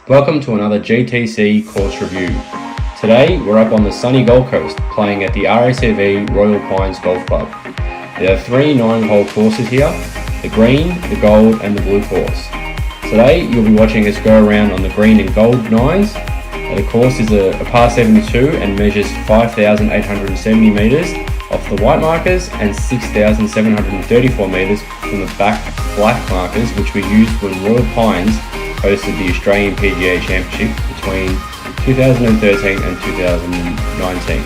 Welcome to another GTC course review. Today we're up on the sunny Gold Coast playing at the RACV Royal Pines Golf Club. There are 3 9-hole courses here, the green, the gold and the blue course. Today you'll be watching us go around on the green and gold 9s. The course is a par 72 and measures 5,870 metres off the white markers and 6,734 metres from the black markers, which we used when Royal Pines hosted the Australian PGA Championship between 2013 and 2019.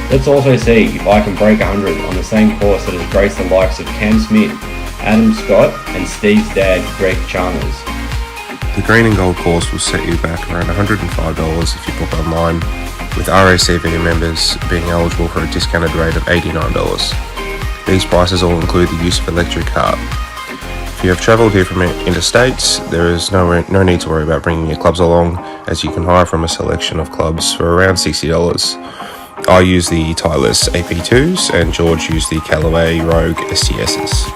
Let's also see if I can break 100 on the same course that has graced the likes of Cam Smith, Adam Scott and Steve's dad Greg Chalmers. The green and gold course will set you back around $105 if you book online, with RACV members being eligible for a discounted rate of $89. These prices all include the use of electric cart. If you have travelled here from interstates, there is no need to worry about bringing your clubs along, as you can hire from a selection of clubs for around $60. I use the Titleist AP2s and George used the Callaway Rogue STSs.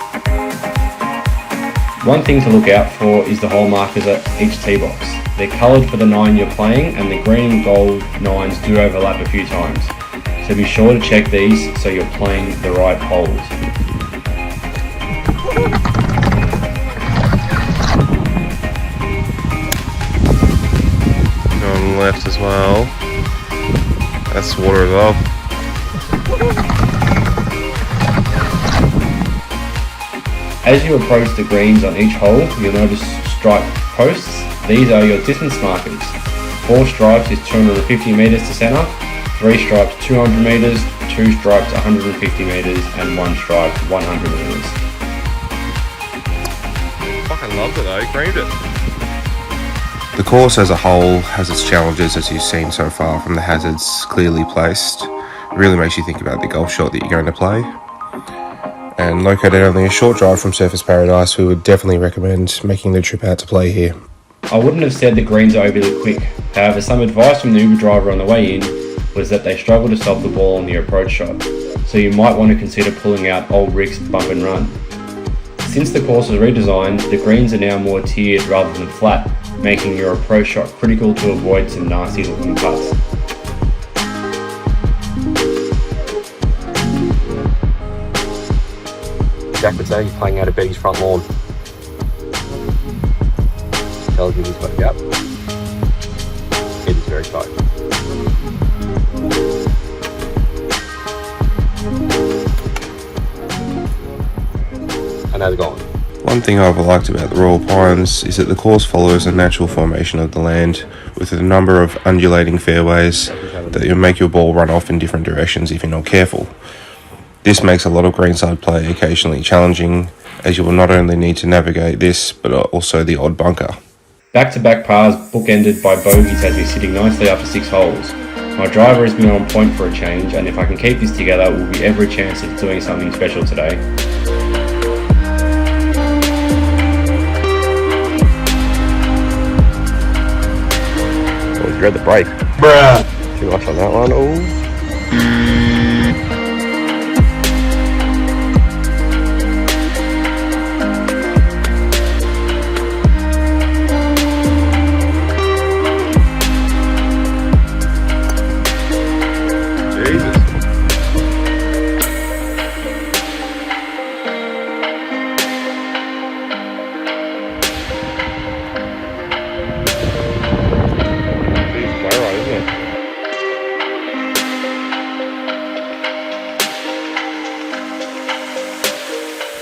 One thing to look out for is the hole markers at each tee box. They're coloured for the 9 you're playing, and the green and gold 9s do overlap a few times. So be sure to check these so you're playing the right holes. On the left as well. That's water as well. As you approach the greens on each hole, you'll notice striped posts. These are your distance markers. 4 stripes is 250 metres to centre, 3 stripes 200 metres, 2 stripes 150 metres and 1 stripe 100 metres. Fucking loved it though, creamed it. The course as a whole has its challenges, as you've seen so far from the hazards clearly placed. It really makes you think about the golf shot that you're going to play. And located only a short drive from Surfers Paradise, we would definitely recommend making the trip out to play here. I wouldn't have said the greens are overly quick. However, some advice from the Uber driver on the way in was that they struggle to stop the ball on the approach shot, so you might want to consider pulling out old Rick's bump and run. Since the course was redesigned, the greens are now more tiered rather than flat, making your approach shot critical to avoid some nasty looking putts. Jack would say he's playing out of Betty's front lawn. Tells you he's got to go. It is very tight. And how's it going? One thing I've liked about the Royal Pines is that the course follows a natural formation of the land, with a number of undulating fairways that will make your ball run off in different directions if you're not careful. This makes a lot of greenside play occasionally challenging, as you will not only need to navigate this, but also the odd bunker. Back-to-back pars bookended by bogeys has me sitting nicely after 6 holes. My driver has been on point for a change, and if I can keep this together, will be every chance of doing something special today. Oh, you read the break. Bruh! Too much on that one. Oh.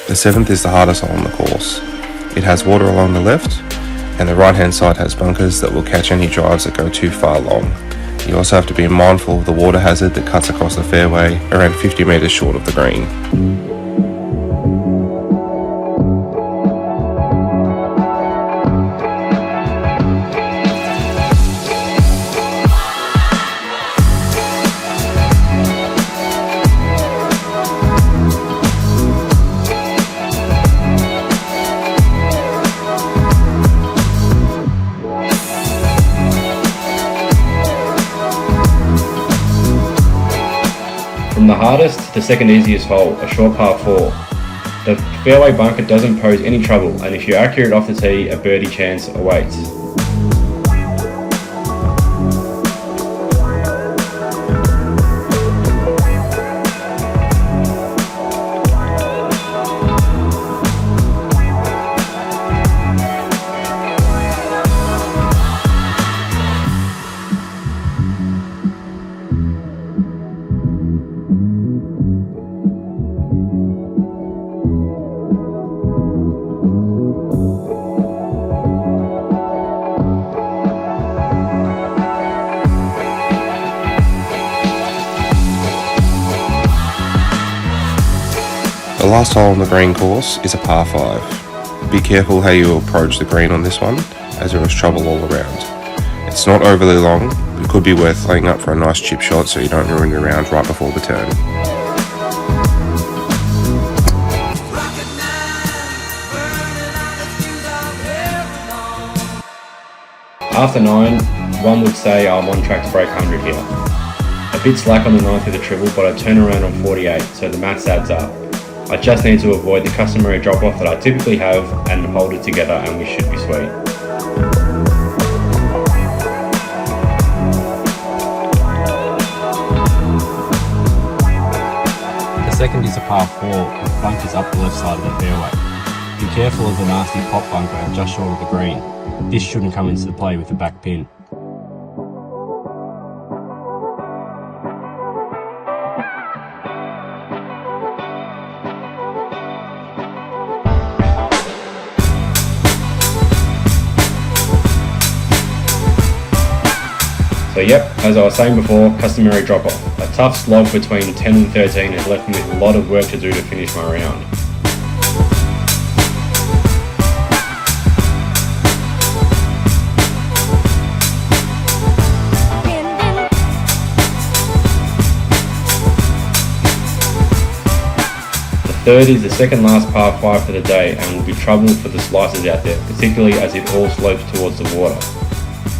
The 7th is the hardest hole on the course. It has water along the left, and the right hand side has bunkers that will catch any drives that go too far long. You also have to be mindful of the water hazard that cuts across the fairway around 50 metres short of the green. From the hardest to the second easiest hole, a short par 4. The fairway bunker doesn't pose any trouble, and if you're accurate off the tee, a birdie chance awaits. last hole on the green course is a par 5. Be careful how you approach the green on this one, as there is trouble all around. It's not overly long, but it could be worth laying up for a nice chip shot so you don't ruin your round right before the turn. After 9, one would say I'm on track to break 100 here. A bit slack on the 9th with a triple, but I turn around on 48, so the maths adds up. I just need to avoid the customary drop-off that I typically have and hold it together, and we should be sweet. The second is a par 4 with bunkers up the left side of the fairway. Be careful of the nasty pop bunker just short of the green. This shouldn't come into play with the back pin. So yep, as I was saying before, customary drop off. A tough slog between 10 and 13 has left me with a lot of work to do to finish my round. The third is the second last par 5 for the day and will be trouble for the slicers out there, particularly as it all slopes towards the water.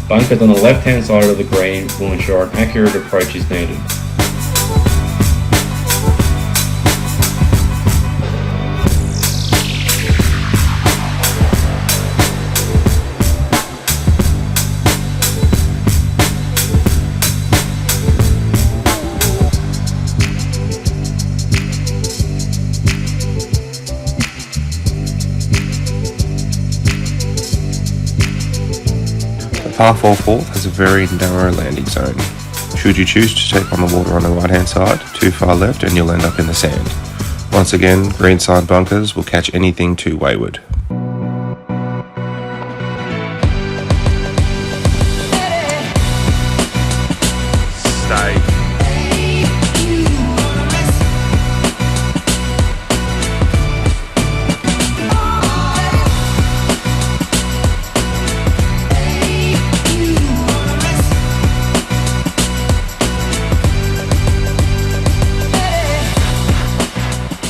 Bunkers on the left hand side of the green will ensure an accurate approach is needed. Par 4 fourth has a very narrow landing zone. Should you choose to take on the water on the right hand side, too far left and you'll end up in the sand. Once again, green side bunkers will catch anything too wayward. Stay.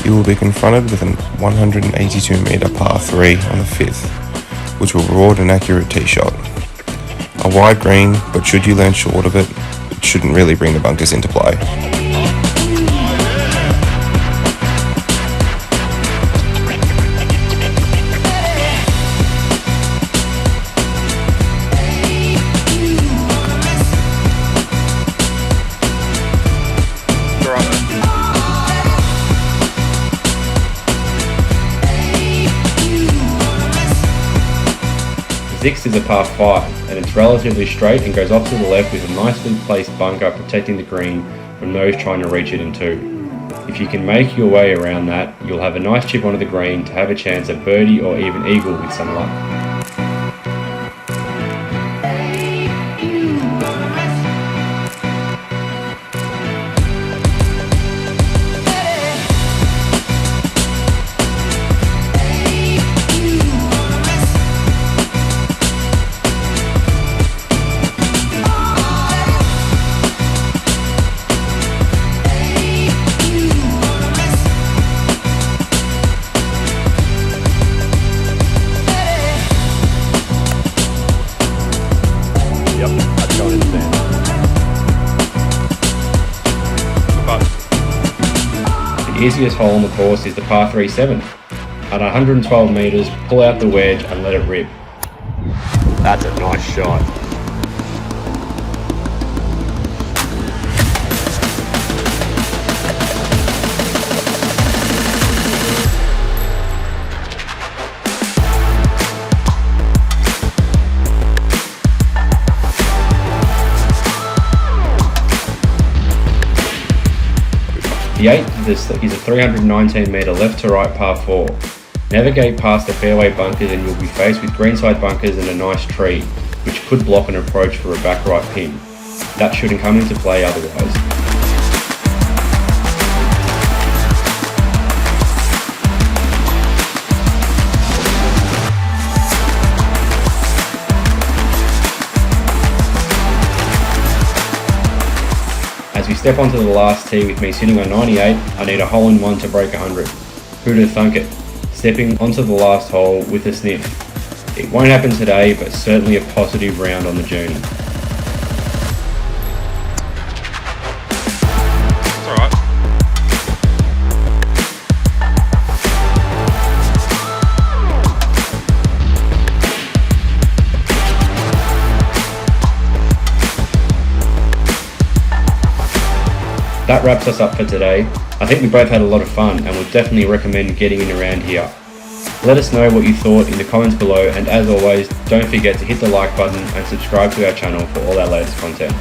You will be confronted with a 182 metre par 3 on the 5th, which will reward an accurate tee shot. A wide green, but should you land short of it, it shouldn't really bring the bunkers into play. Sixth is a par 5 and it's relatively straight and goes off to the left with a nicely placed bunker protecting the green from those trying to reach it in 2. If you can make your way around that, you'll have a nice chip onto the green to have a chance at birdie or even eagle with some luck. The easiest hole on the course is the par 3 7th. At 112 metres, pull out the wedge and let it rip. That's a nice shot. The 8th is a 319 metre left to right par 4. Navigate past the fairway bunkers and you'll be faced with greenside bunkers and a nice tree, which could block an approach for a back right pin. That shouldn't come into play otherwise. As we step onto the last tee with me sitting on 98, I need a hole-in-one to break 100. Who'd have thunk it? Stepping onto the last hole with a sniff. It won't happen today, but certainly a positive round on the journey. It's alright. That wraps us up for today. I think we both had a lot of fun and would definitely recommend getting in around here. Let us know what you thought in the comments below, and as always, don't forget to hit the like button and subscribe to our channel for all our latest content.